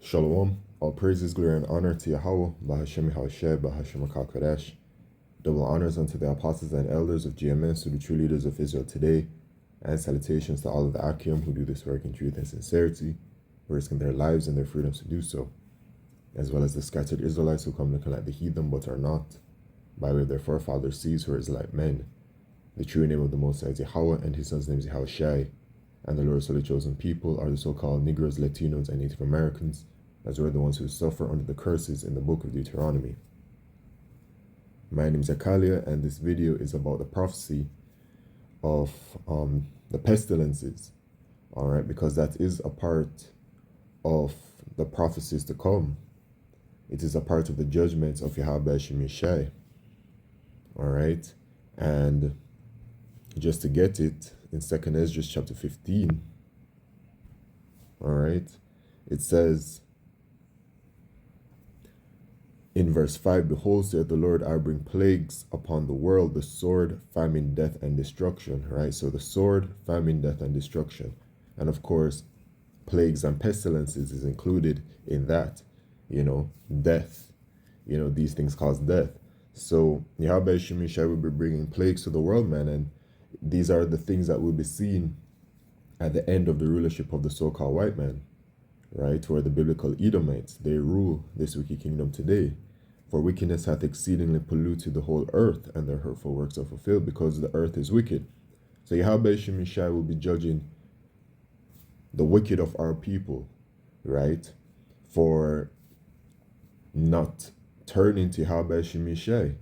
Shalom. All praises, glory, and honor to Yahweh, Bahashem Yahushua, Bahashem HaKadosh. Double honors unto the apostles and elders of GMS, to the true leaders of Israel today, and salutations to all of the Akim who do this work in truth and sincerity, risking their lives and their freedoms to do so, as well as the scattered Israelites who come looking like the heathen but are not, by way of their forefathers' seeds who are Israelite men. The true name of the Most High is Yahweh, and his son's name is Yahushua, and the Lord's holy chosen people are the so-called Negroes, Latinos, and Native Americans, as we're the ones who suffer under the curses in the book of Deuteronomy. My name is Akalia, and this video is about the prophecy of the pestilences, all right, because that is a part of the prophecies to come. It is a part of the judgments of Yahweh Shemishai, all right, and just to get it, in 2nd Ezra chapter 15, all right, it says, in verse 5, behold, saith the Lord, I bring plagues upon the world, the sword, famine, death, and destruction, right? So the sword, famine, death, and destruction. And of course, plagues and pestilences is included in that, death. These things cause death. So Yahweh Shemishai will be bringing plagues to the world, man, and these are the things that will be seen at the end of the rulership of the so-called white man, right? Where the biblical Edomites, they rule this wicked kingdom today. For wickedness hath exceedingly polluted the whole earth, and their hurtful works are fulfilled, because the earth is wicked. So Yahweh Shemishai will be judging the wicked of our people, right? For not turning to Yahweh Shemishai,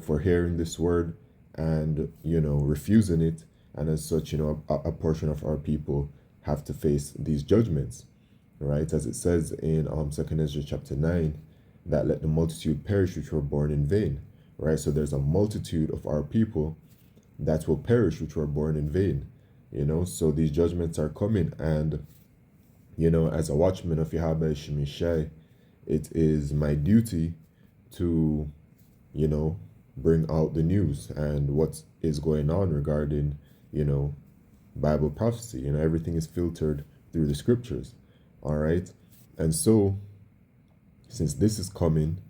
for hearing this word and, refusing it. And as such, a portion of our people have to face these judgments, right? As it says in 2nd Ezra chapter 9, that let the multitude perish which were born in vain, right? So there's a multitude of our people that will perish which were born in vain, so these judgments are coming. And, as a watchman of Yahweh Shemishai, it is my duty to, bring out the news and what is going on regarding, Bible prophecy. Everything is filtered through the scriptures, all right? And so, since this is coming,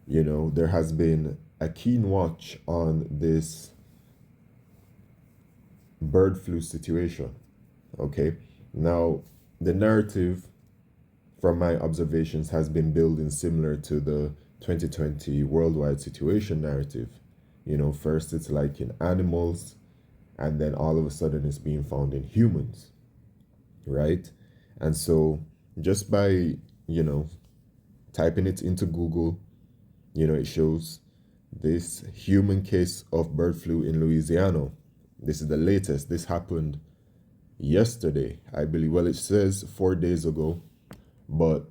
there has been a keen watch on this bird flu situation, okay? Now, the narrative, from my observations, has been building similar to the 2020 worldwide situation narrative. First it's like in animals, and then all of a sudden it's being found in humans, right? And so just by, typing it into Google, it shows this human case of bird flu in Louisiana. This is the latest. This happened yesterday, I believe. Well, it says 4 days ago, but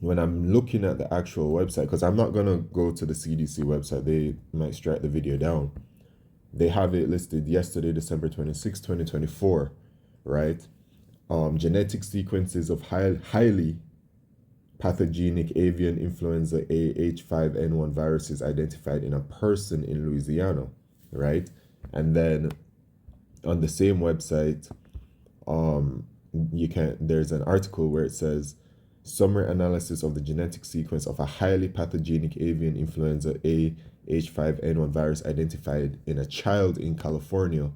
when I'm looking at the actual website, because I'm not going to go to the CDC website, they might strike the video down. They have it listed yesterday, December 26, 2024, right? Genetic sequences of highly pathogenic avian influenza A H5N1 viruses identified in a person in Louisiana, right? And then on the same website, there's an article where it says summary analysis of the genetic sequence of a highly pathogenic avian influenza A H5N1 virus identified in a child in California,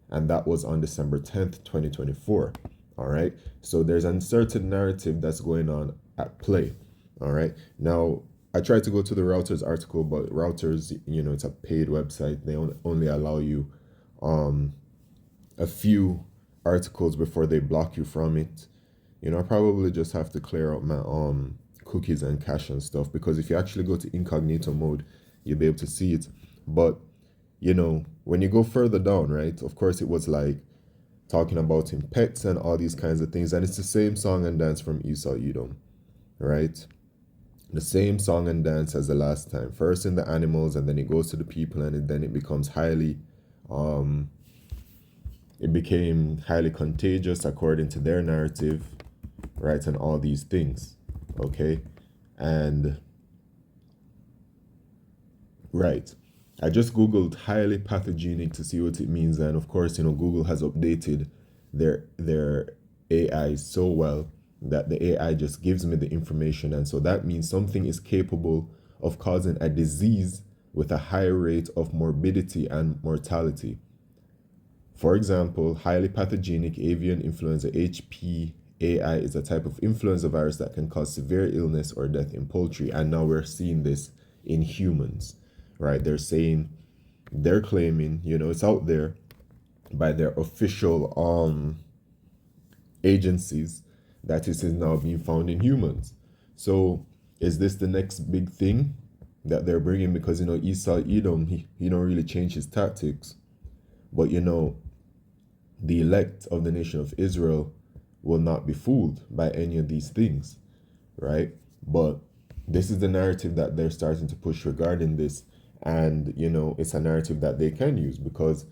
and that was on December 10th, 2024. All right, so there's a certain narrative that's going on at play. All right, now I tried to go to the Reuters article, but Reuters, it's a paid website. They only allow you a few articles before they block you from it. I probably just have to clear out my cookies and cache and stuff, because if you actually go to incognito mode, you'll be able to see it. But when you go further down, right, of course it was like talking about in pets and all these kinds of things, and it's the same song and dance from Esau Edom, right? The same song and dance as the last time. First in the animals, and then it goes to the people, and then it becomes it became highly contagious according to their narrative, right? And all these things, okay? And right, I just Googled highly pathogenic to see what it means. And of course, Google has updated their AI so well that the AI just gives me the information. And so that means something is capable of causing a disease with a high rate of morbidity and mortality. For example, highly pathogenic avian influenza HPAI is a type of influenza virus that can cause severe illness or death in poultry. And now we're seeing this in humans, right? They're claiming, it's out there by their official agencies that it is now being found in humans. So is this the next big thing that they're bringing? Because Esau Edom, he don't really change his tactics, but the elect of the nation of Israel will not be fooled by any of these things, right? But this is the narrative that they're starting to push regarding this, and it's a narrative that they can use because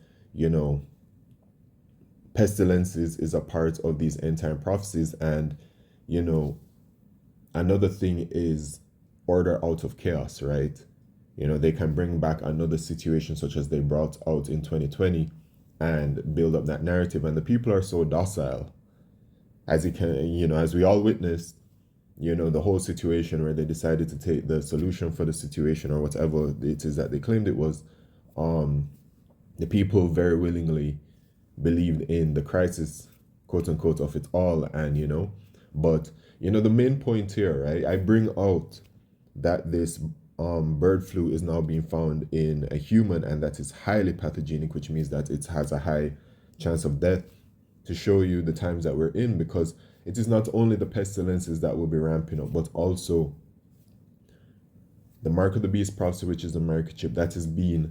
pestilences is a part of these end time prophecies. And another thing is order out of chaos, right? They can bring back another situation such as they brought out in 2020 and build up that narrative. And the people are so docile, as as we all witnessed, the whole situation where they decided to take the solution for the situation or whatever it is that they claimed it was. The people very willingly believed in the crisis, quote unquote, of it all. And but the main point here, right, I bring out that this bird flu is now being found in a human and that is highly pathogenic, which means that it has a high chance of death, to show you the times that we're in, because it is not only the pestilences that will be ramping up, but also the mark of the beast prophecy, which is the microchip that is being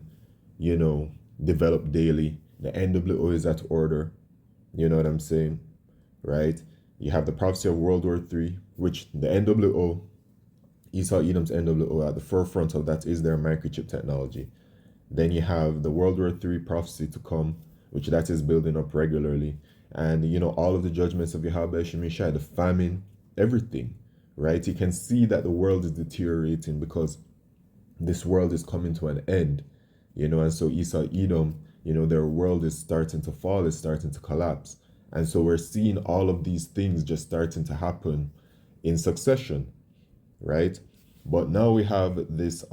developed daily. The NWO is at order, you know what I'm saying, right? You have the prophecy of World War III, which the NWO, Esau Edom's NWO, at the forefront of that is their microchip technology. Then you have the World War III prophecy to come, which that is building up regularly. And all of the judgments of Yahweh Shemishai, the famine, everything, right? You can see that the world is deteriorating because this world is coming to an end, and so Esau Edom, their world is starting to fall, is starting to collapse. And so we're seeing all of these things just starting to happen in succession, right? But now we have this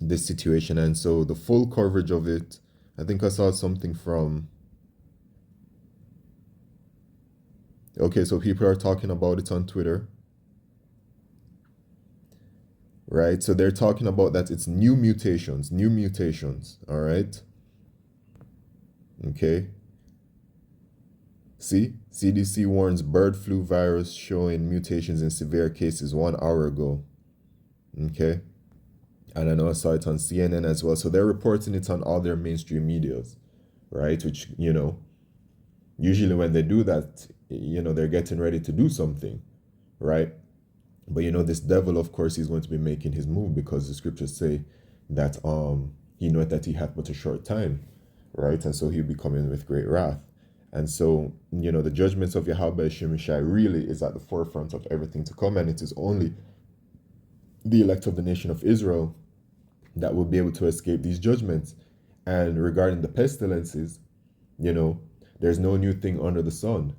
this situation, and so the full coverage of it, I think I saw something from, okay, so people are talking about it on Twitter, right? So they're talking about that it's new mutations, all right? Okay. See, CDC warns bird flu virus showing mutations in severe cases 1 hour ago. Okay. And I know I saw it on CNN as well. So they're reporting it on all their mainstream medias, right? Which, usually when they do that, they're getting ready to do something, right? But this devil, of course, he's going to be making his move, because the scriptures say that he knoweth that he hath but a short time, right? And so he'll be coming with great wrath. And so, the judgments of Yahweh Shemishai really is at the forefront of everything to come, and it is only the elect of the nation of Israel that will be able to escape these judgments. And regarding the pestilences, there's no new thing under the sun,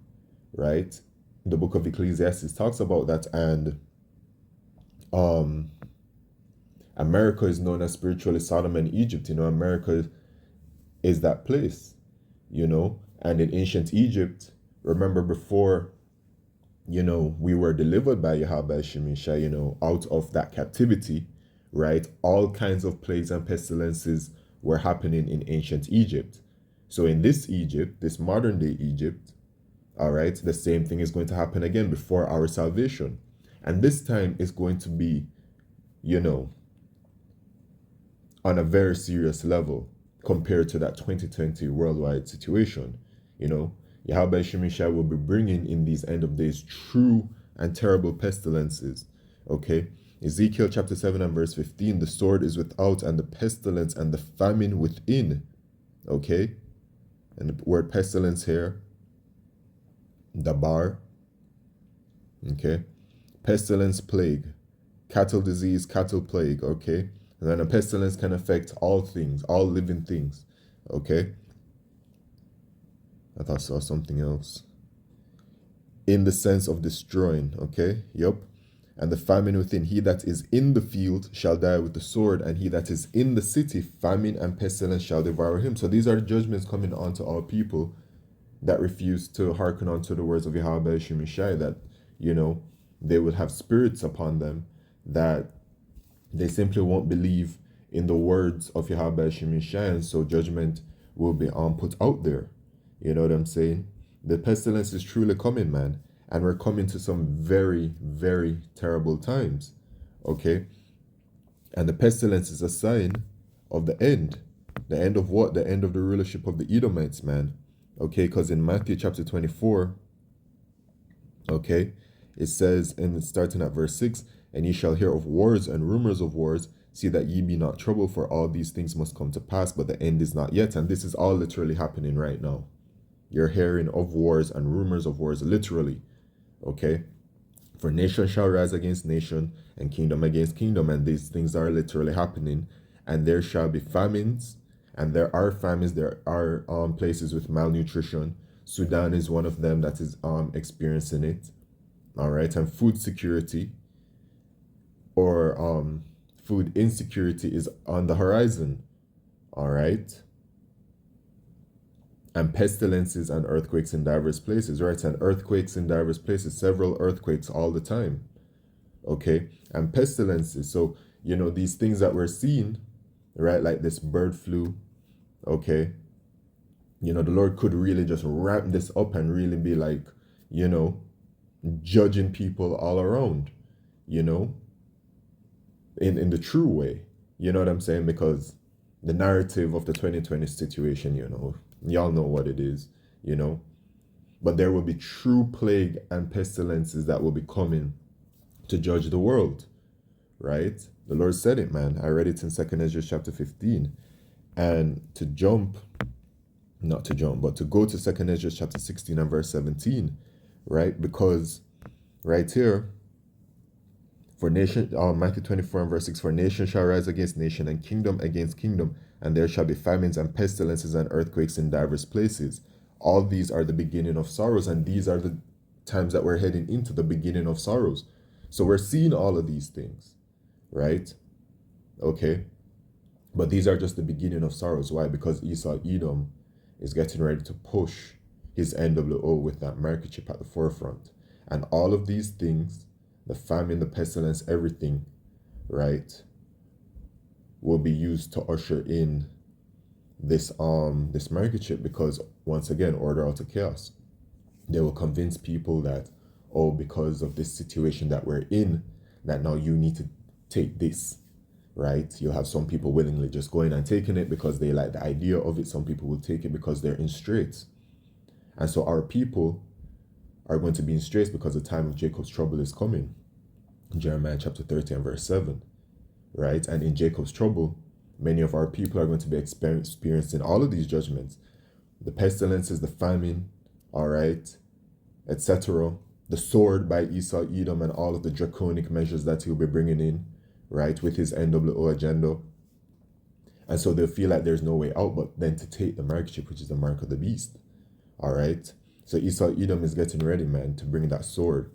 right? The book of Ecclesiastes talks about that, and America is known as spiritually Sodom and Egypt. America is that place, and in ancient Egypt, remember before, we were delivered by Yahweh Shemishai, out of that captivity, right? All kinds of plagues and pestilences were happening in ancient Egypt. So in this Egypt, this modern day Egypt, all right, the same thing is going to happen again before our salvation. And this time is going to be, on a very serious level compared to that 2020 worldwide situation. Yahweh Shemishai will be bringing in these end of days true and terrible pestilences. Okay, Ezekiel chapter 7 and verse 15, the sword is without and the pestilence and the famine within. Okay, and the word pestilence here, dabar. Okay, pestilence, plague, cattle disease, cattle plague. Okay, and then a pestilence can affect all things, all living things. Okay, I thought I saw something else. in the sense of destroying, okay? Yep. And the famine within, he that is in the field shall die with the sword, and he that is in the city, famine and pestilence shall devour him. So these are the judgments coming onto all people that refuse to hearken unto the words of Yahweh Shemishai, that, they will have spirits upon them, that they simply won't believe in the words of Yahweh Shemishai, and so judgment will be put out there. You know what I'm saying? The pestilence is truly coming, man. And we're coming to some very, very terrible times. Okay? And the pestilence is a sign of the end. The end of what? The end of the rulership of the Edomites, man. Okay? Because in Matthew chapter 24, okay, it says, and starting at verse 6, and ye shall hear of wars and rumors of wars. See that ye be not troubled, for all these things must come to pass, but the end is not yet. And this is all literally happening right now. You're hearing of wars and rumors of wars, literally. Okay? For nation shall rise against nation, and kingdom against kingdom, and these things are literally happening. And there shall be famines, and there are famines. There are places with malnutrition. Sudan is one of them that is experiencing it. All right, and food security or food insecurity is on the horizon. All right. And pestilences and earthquakes in diverse places, right? And earthquakes in diverse places, several earthquakes all the time. Okay. And pestilences. So, these things that we're seeing, right? Like this bird flu. Okay. The Lord could really just ramp this up and really be like, judging people all around, in the true way. You know what I'm saying? Because the narrative of the 2020 situation, y'all know what it is, but there will be true plague and pestilences that will be coming to judge the world, right? The Lord said it, man. I read it in 2nd Ezra chapter 15. And to go to 2nd Ezra chapter 16 and verse 17, right? Because right here, for nation, Matthew 24 and verse 6, for nation shall rise against nation, and kingdom against kingdom, and there shall be famines and pestilences and earthquakes in diverse places. All these are the beginning of sorrows, and these are the times that we're heading into the beginning of sorrows. So we're seeing all of these things, right? Okay. But these are just the beginning of sorrows. Why? Because Esau Edom is getting ready to push his NWO with that market chip at the forefront. And all of these things, the famine, the pestilence, everything, right, will be used to usher in this market chip, because once again, order out of chaos. They will convince people that, because of this situation that we're in, that now you need to take this, right? You'll have some people willingly just going and taking it because they like the idea of it. Some people will take it because they're in straits. And so our people are going to be in straits because the time of Jacob's trouble is coming. Jeremiah chapter 30 and verse 7, right? And in Jacob's trouble, many of our people are going to be experiencing all of these judgments. The pestilences, the famine, all right, etc. The sword by Esau Edom and all of the draconic measures that he'll be bringing in, right, with his NWO agenda. And so they'll feel like there's no way out but then to take the mark chip, which is the mark of the beast. All right. So Esau Edom is getting ready, man, to bring that sword,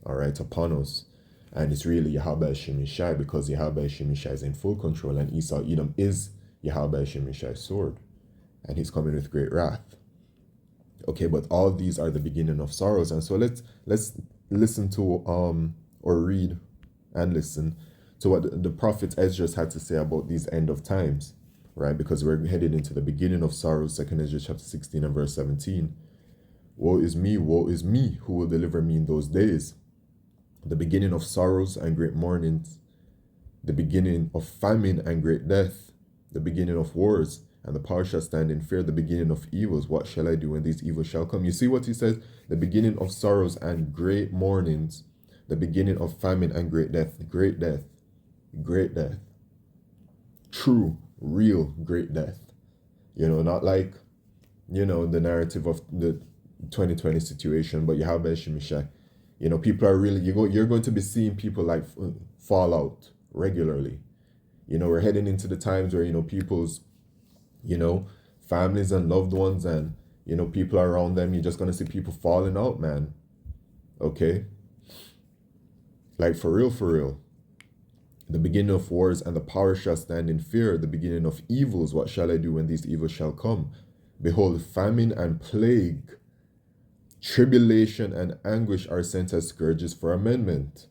all right, upon us. And it's really Yahweh Shemishai, because Yahweh Shemishai is in full control, and Esau Edom is Yahweh Shemishai's sword. And he's coming with great wrath. Okay, but all these are the beginning of sorrows. And so let's listen to or read and listen to what the prophet Ezra had to say about these end of times, right? Because we're headed into the beginning of sorrows, 2nd Ezra chapter 16 and verse 17. Woe is me, who will deliver me in those days? The beginning of sorrows and great mournings, the beginning of famine and great death, the beginning of wars, and the power shall stand in fear, the beginning of evils. What shall I do when these evils shall come? You see what he says? The beginning of sorrows and great mournings, the beginning of famine and great death, great death, great death. True, real great death. Not like, the narrative of the 2020 situation, but Yahweh Shemishai. People are really, you're going to be seeing people like fall out regularly. We're heading into the times where, people's, families and loved ones and, people around them, you're just going to see people falling out, man. Okay? Like for real, for real. The beginning of wars and the power shall stand in fear. The beginning of evils, what shall I do when these evils shall come? Behold, famine and plague, tribulation and anguish are sent as scourges for amendment.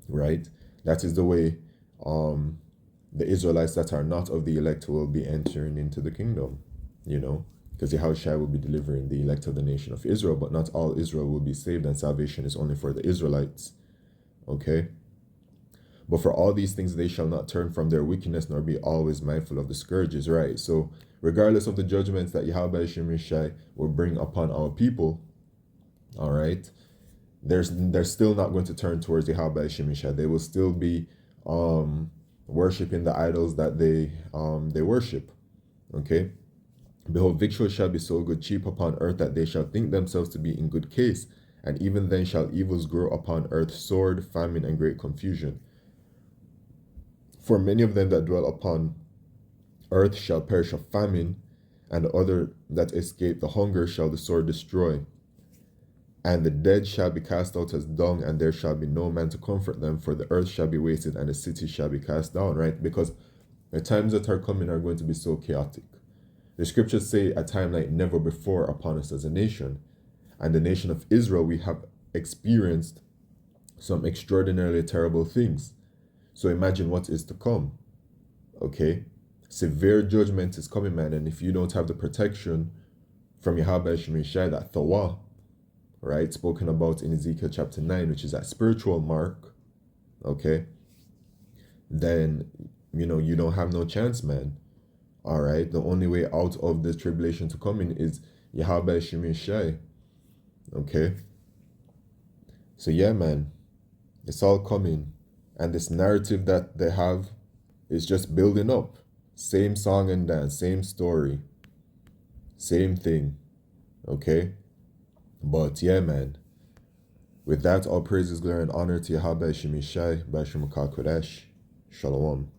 Right? That is the way the Israelites that are not of the elect will be entering into the kingdom, you know, because Yahushua will be delivering the elect of the nation of Israel, but not all Israel will be saved, and salvation is only for the Israelites. Okay? But for all these things, they shall not turn from their wickedness, nor be always mindful of the scourges, right? So, regardless of the judgments that Yahweh Shemishai will bring upon our people, all right, they're still not going to turn towards Yahweh Shemishai. They will still be worshiping the idols that they worship. Okay? Behold, victuals shall be so good cheap upon earth that they shall think themselves to be in good case, and even then shall evils grow upon earth, sword, famine, and great confusion. For many of them that dwell upon earth shall perish of famine, and the other that escape the hunger shall the sword destroy. And the dead shall be cast out as dung, and there shall be no man to comfort them, for the earth shall be wasted, and the city shall be cast down, right? Because the times that are coming are going to be so chaotic. The scriptures say a time like never before upon us as a nation. And the nation of Israel, we have experienced some extraordinarily terrible things. So imagine what is to come. Okay? Severe judgment is coming, man. And if you don't have the protection from Yahweh Shemishai, that Thawa, right, spoken about in Ezekiel chapter 9, which is that spiritual mark, okay, then, you know, you don't have no chance, man. All right? The only way out of this tribulation to come in is Yahweh Shemishai. Okay? So, yeah, man, it's all coming. And this narrative that they have is just building up. Same song and dance, same story, same thing. Okay? But yeah, man. With that, all praises, glory, and honor to Yahweh Shemishai, Bashim Kodesh. Shalom.